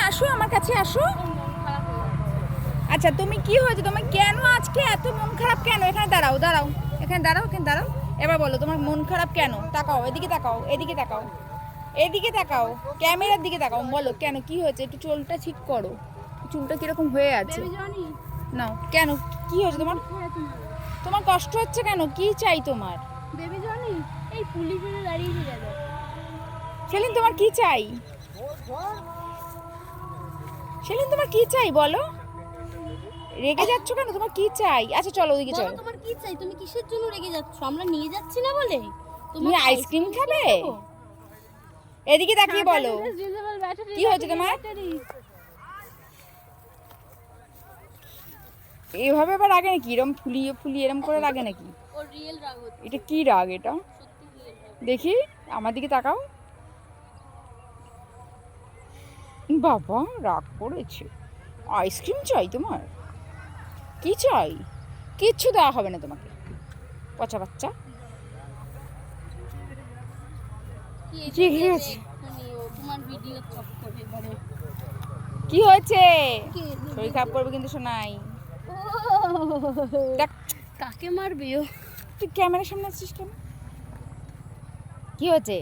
আসো, আমার কাছে আসো। আচ্ছা তুমি কি হয়েছে, তোমার কেন আজকে এত মন খারাপ কেন? এখানে দাঁড়াও, দাঁড়াও, এখানে দাঁড়াও, এখানে দাঁড়াও। এবার বলো তোমার মন খারাপ কেন? তাকাও, এদিকে তাকাও, এদিকে তাকাও, এদিকে তাকাও, ক্যামেরার দিকে তাকাও। বলো কেন, কি হয়েছে? একটু চুলটা ঠিক করো, চুলটা কিরকম হয়ে আছে। নাও, কেন, কি হয়েছে তোমার? তোমার কষ্ট হচ্ছে কেন? কি চাই তোমার? বেবি জনি, এই পুলিশে দাঁড়িয়েছে কেন? সেলিন তোমার কি চাই? সেলিন তোমার কি চাই বলো? রেগে যাচ্ছ কেন? তোমার কি চাই? আচ্ছা চলো ওদিকে চলো। তোমার কি চাই? তুমি কিসের জন্য রেগে যাচ্ছ? আমরা নিয়ে যাচ্ছি না বলে? তুমি আইসক্রিম খাবে? এদিকে তাকিয়ে বলো কি হয়েছে তোমার? এইভাবে আবার রাগে নাকি? এরম ফুলিয়ে ফুলিয়ে এরম করে রাগে নাকি? ওর রিয়েল রাগ হচ্ছে। এটা কি রাগ এটা? সত্যি রিয়েল রাগ। দেখি, আমার দিকে তাকাও। বাবা রাগ করেছে। আইসক্রিম চাই তোমার? কি চাই? কিচ্ছু দেওয়া হবে না তোমাকে, পচা বাচ্চা। কি হয়েছে? তোমার ভিডিও চক্করে এবারে কি হয়েছে? শরীর খারাপ করবে কিন্তু শোনাই। দেখ, কাকে মারবে ও? তুই ক্যামেরার সামনে আসছিস কেন? কি হয়েছে?